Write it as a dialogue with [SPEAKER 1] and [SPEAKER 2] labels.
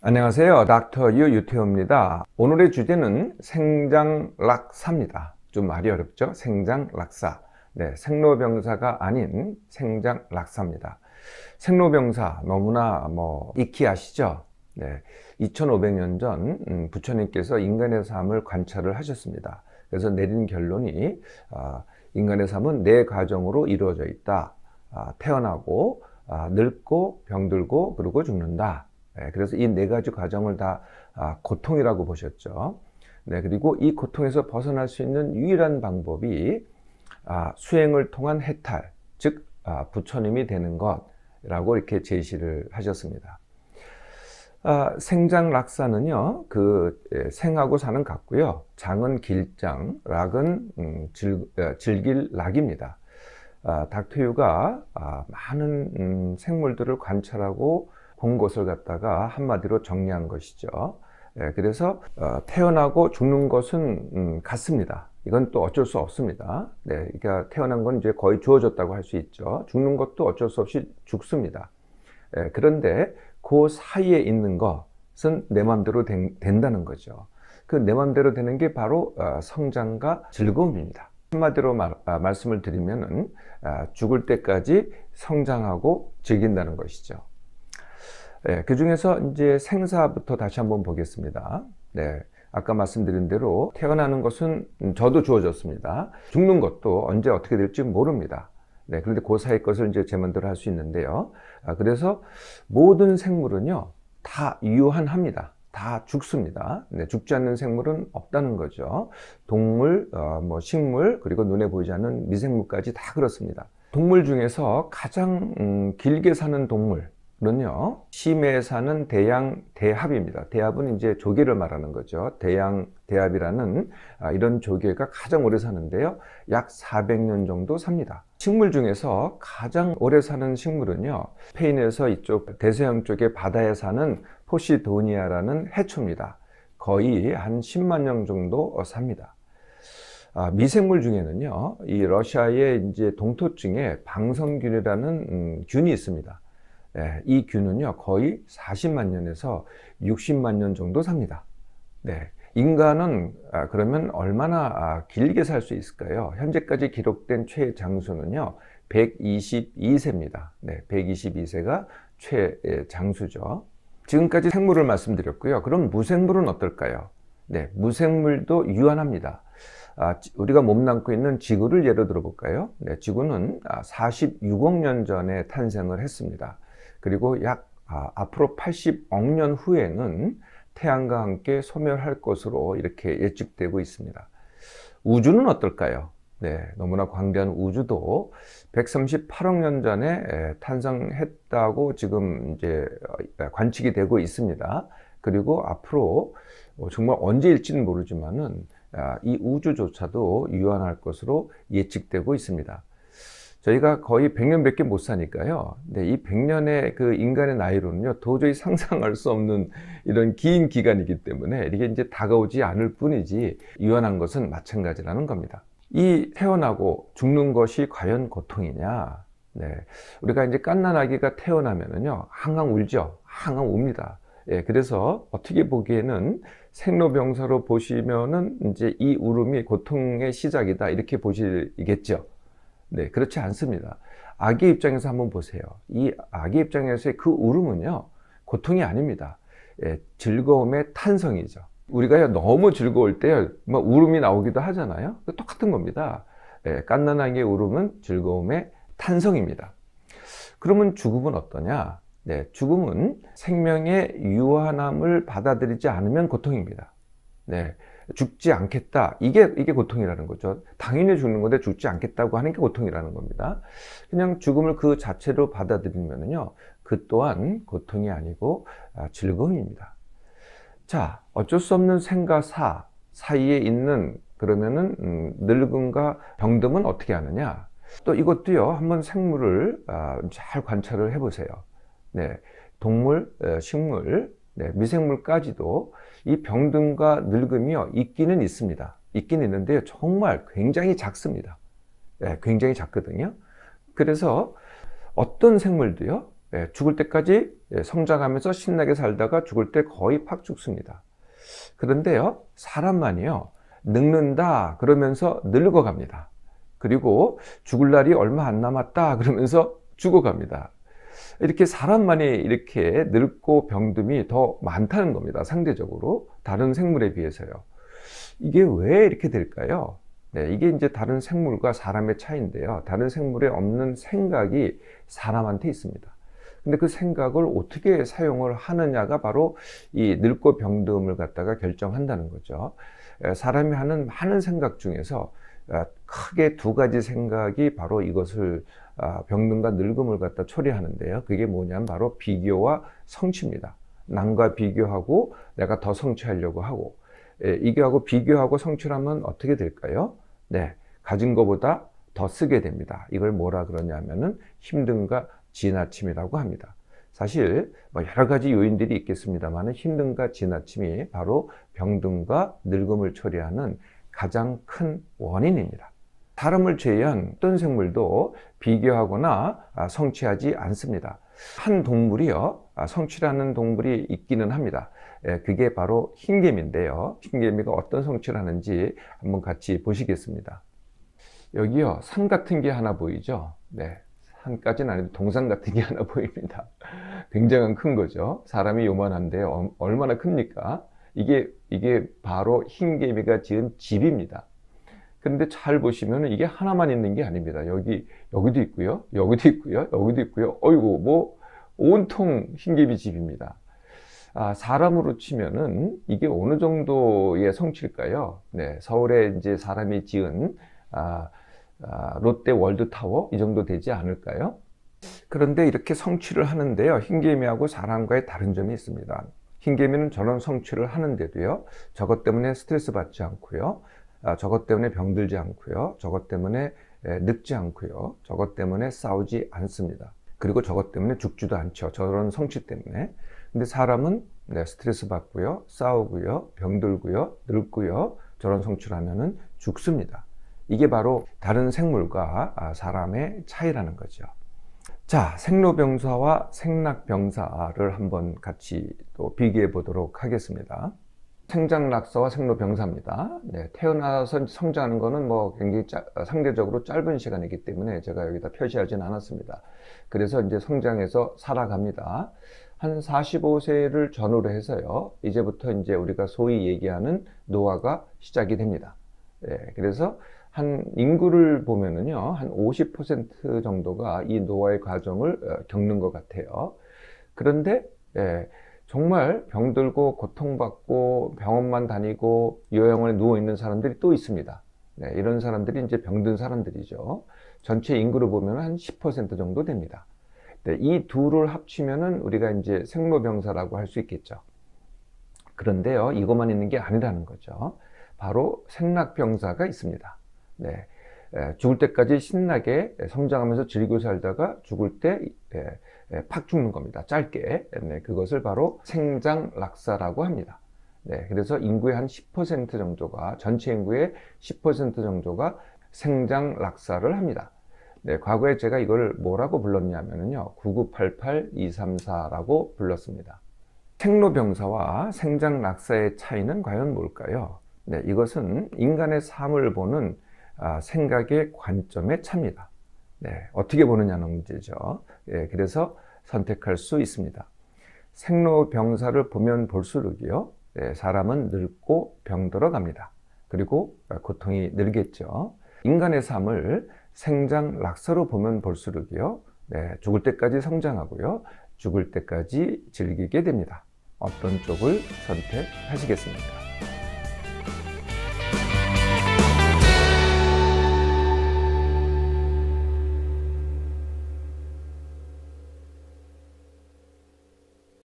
[SPEAKER 1] 안녕하세요. 닥터 유 유태호입니다. 오늘의 주제는 생장락사입니다. 좀 말이 어렵죠? 생장락사. 네, 생로병사가 아닌 생장락사입니다. 생로병사 너무나 익히 아시죠? 네, 2500년 전 부처님께서 인간의 삶을 관찰을 하셨습니다. 그래서 내린 결론이 인간의 삶은 네 과정으로 이루어져 있다. 태어나고 늙고 병들고 그리고 죽는다. 네, 그래서 이 네 가지 과정을 다 고통이라고 보셨죠. 네, 그리고 이 고통에서 벗어날 수 있는 유일한 방법이 수행을 통한 해탈, 즉 부처님이 되는 것이라고 이렇게 제시를 하셨습니다. 생장락사는요, 생하고 사는 같고요. 장은 길장, 락은 즐길 락입니다. 닥터 유가 많은 생물들을 관찰하고 본 것을 갖다가 한마디로 정리한 것이죠. 그래서 태어나고 죽는 것은 같습니다. 이건 또 어쩔 수 없습니다. 네, 그러니까 태어난 건 이제 거의 주어졌다고 할 수 있죠. 죽는 것도 어쩔 수 없이 죽습니다. 그런데 그 사이에 있는 것은 내 마음대로 된다는 거죠. 그 내 마음대로 되는 게 바로 성장과 즐거움입니다. 한마디로 말씀을 드리면은 죽을 때까지 성장하고 즐긴다는 것이죠. 네, 그 중에서 이제 생사부터 다시 한번 보겠습니다. 네, 아까 말씀드린 대로 태어나는 것은 저도 주어졌습니다. 죽는 것도 언제 어떻게 될지 모릅니다. 네, 그런데 그 사이 것을 이제 제 마음대로 할 수 있는데요. 그래서 모든 생물은요, 다 유한합니다. 다 죽습니다. 네, 죽지 않는 생물은 없다는 거죠. 동물, 식물, 그리고 눈에 보이지 않는 미생물까지 다 그렇습니다. 동물 중에서 가장 길게 사는 동물은요, 심해에 사는 대합입니다. 대합은 이제 조개를 말하는 거죠. 대합이라는 이런 조개가 가장 오래 사는데요. 약 400년 정도 삽니다. 식물 중에서 가장 오래 사는 식물은요, 스페인에서 이쪽 대서양 쪽의 바다에 사는 포시도니아라는 해초입니다. 거의 한 10만 년 정도 삽니다. 미생물 중에는요, 이 러시아의 이제 동토층에 방성균이라는 균이 있습니다. 네, 이 균은요, 거의 40만 년에서 60만 년 정도 삽니다. 네, 인간은 그러면 얼마나 길게 살 수 있을까요? 현재까지 기록된 최장수는요, 122세입니다. 네, 122세가 최장수죠. 지금까지 생물을 말씀드렸고요. 그럼 무생물은 어떨까요? 네, 무생물도 유한합니다. 우리가 몸담고 있는 지구를 예로 들어볼까요? 네, 지구는 46억 년 전에 탄생을 했습니다. 그리고 약 앞으로 80억 년 후에는 태양과 함께 소멸할 것으로 이렇게 예측되고 있습니다. 우주는 어떨까요? 네, 너무나 광대한 우주도 138억 년 전에 탄생했다고 지금 이제 관측이 되고 있습니다. 그리고 앞으로 정말 언제일지는 모르지만은 이 우주조차도 유한할 것으로 예측되고 있습니다. 저희가 거의 100년밖에 못 사니까요. 네, 이 100년의 그 인간의 나이로는요, 도저히 상상할 수 없는 이런 긴 기간이기 때문에 이게 이제 다가오지 않을 뿐이지 유한한 것은 마찬가지라는 겁니다. 이 태어나고 죽는 것이 과연 고통이냐? 네, 우리가 이제 갓난아기가 태어나면은요, 항상 울죠. 항상 웁니다. 예, 그래서 어떻게 보기에는 생로병사로 보시면은 이제 이 울음이 고통의 시작이다 이렇게 보시겠죠. 네, 그렇지 않습니다. 아기 입장에서 한번 보세요. 이 아기 입장에서의 그 울음은요, 고통이 아닙니다. 예, 즐거움의 탄성이죠. 우리가 너무 즐거울 때 울음이 나오기도 하잖아요. 똑같은 겁니다. 예, 갓난아기의 울음은 즐거움의 탄성입니다. 그러면 죽음은 어떠냐? 네, 죽음은 생명의 유한함을 받아들이지 않으면 고통입니다. 네, 죽지 않겠다. 이게 고통이라는 거죠. 당연히 죽는 건데 죽지 않겠다고 하는 게 고통이라는 겁니다. 그냥 죽음을 그 자체로 받아들이면요, 그 또한 고통이 아니고 즐거움입니다. 자, 어쩔 수 없는 생과 사이에 있는 그러면은 늙음과 병듦은 어떻게 하느냐? 또 이것도요, 한번 생물을 잘 관찰을 해보세요. 네, 동물, 식물, 네, 미생물까지도 이 병듦과 늙음이요, 있기는 있습니다. 있긴 있는데요, 정말 굉장히 작습니다. 네, 굉장히 작거든요. 그래서 어떤 생물도요, 죽을 때까지 성장하면서 신나게 살다가 죽을 때 거의 팍 죽습니다. 그런데요, 사람만이요, 늙는다 그러면서 늙어갑니다. 그리고 죽을 날이 얼마 안 남았다 그러면서 죽어갑니다. 이렇게 사람만이 이렇게 늙고 병듦이 더 많다는 겁니다. 상대적으로 다른 생물에 비해서요. 이게 왜 이렇게 될까요? 네, 이게 이제 다른 생물과 사람의 차이인데요. 다른 생물에 없는 생각이 사람한테 있습니다. 근데 그 생각을 어떻게 사용을 하느냐가 바로 이 늙고 병듦을 갖다가 결정한다는 거죠. 사람이 하는 많은 생각 중에서 크게 두 가지 생각이 바로 이것을 병듦과 늙음을 갖다 초래하는데요. 그게 뭐냐면 바로 비교와 성취입니다. 남과 비교하고 내가 더 성취하려고 하고, 이거하고 비교하고 성취하면 어떻게 될까요? 네, 가진 것보다 더 쓰게 됩니다. 이걸 뭐라 그러냐면은 힘듦과 지나침이라고 합니다. 사실 뭐 여러 가지 요인들이 있겠습니다만 힘듦과 지나침이 바로 병듦과 늙음을 초래하는 가장 큰 원인입니다. 사람을 제외한 어떤 생물도 비교하거나 성취하지 않습니다. 한 동물이요, 성취라는 동물이 있기는 합니다. 그게 바로 흰개미인데요. 흰개미가 어떤 성취를 하는지 한번 같이 보시겠습니다. 여기요, 산 같은 게 하나 보이죠? 네, 산까지는 아니고 동산 같은 게 하나 보입니다. 굉장히 큰 거죠. 사람이 요만한데 얼마나 큽니까? 이게 바로 흰개미가 지은 집입니다. 그런데 잘 보시면 이게 하나만 있는 게 아닙니다. 여기도 있고요, 여기도 있고요, 여기도 있고요. 어이구, 뭐 온통 흰개미 집입니다. 사람으로 치면은 이게 어느 정도의 성취일까요? 네, 서울에 이제 사람이 지은 롯데 월드타워 이 정도 되지 않을까요? 그런데 이렇게 성취를 하는데요, 흰개미하고 사람과의 다른 점이 있습니다. 흰개미는 저런 성취를 하는데도요, 저것 때문에 스트레스 받지 않고요, 저것 때문에 병들지 않고요, 저것 때문에 늙지 않고요, 저것 때문에 싸우지 않습니다. 그리고 저것 때문에 죽지도 않죠. 저런 성취 때문에. 근데 사람은 스트레스 받고요, 싸우고요, 병들고요, 늙고요, 저런 성취를 하면은 죽습니다. 이게 바로 다른 생물과 사람의 차이라는 거죠. 자, 생로병사와 생락병사를 한번 같이 또 비교해 보도록 하겠습니다. 생장락사와 생로병사입니다. 네, 태어나서 성장하는 거는 뭐 굉장히 상대적으로 짧은 시간이기 때문에 제가 여기다 표시하진 않았습니다. 그래서 이제 성장해서 살아갑니다. 한 45세를 전후로 해서요, 이제부터 이제 우리가 소위 얘기하는 노화가 시작이 됩니다. 네, 그래서 한 인구를 보면은요, 한 50% 정도가 이 노화의 과정을 겪는 것 같아요. 그런데 정말 병들고 고통받고 병원만 다니고 요양원에 누워 있는 사람들이 또 있습니다. 네, 이런 사람들이 이제 병든 사람들이죠. 전체 인구를 보면 한 10% 정도 됩니다. 네, 이 둘을 합치면은 우리가 이제 생로병사라고 할 수 있겠죠. 그런데요, 이것만 있는 게 아니라는 거죠. 바로 생락병사가 있습니다. 네, 죽을 때까지 신나게 성장하면서 즐기고 살다가 죽을 때 팍 죽는 겁니다. 짧게. 네, 그것을 바로 생장락사라고 합니다. 네, 그래서 인구의 한 10% 정도가, 전체 인구의 10% 정도가 생장락사를 합니다. 네, 과거에 제가 이걸 뭐라고 불렀냐면요, 9988234라고 불렀습니다. 생로병사와 생장락사의 차이는 과연 뭘까요? 네, 이것은 인간의 삶을 보는 생각의 관점의 차입니다. 네, 어떻게 보느냐는 문제죠. 그래서 선택할 수 있습니다. 생로병사를 보면 볼수록이요, 사람은 늙고 병들어 갑니다. 그리고 고통이 늘겠죠. 인간의 삶을 생장락사로 보면 볼수록이요, 죽을 때까지 성장하고요, 죽을 때까지 즐기게 됩니다. 어떤 쪽을 선택하시겠습니까?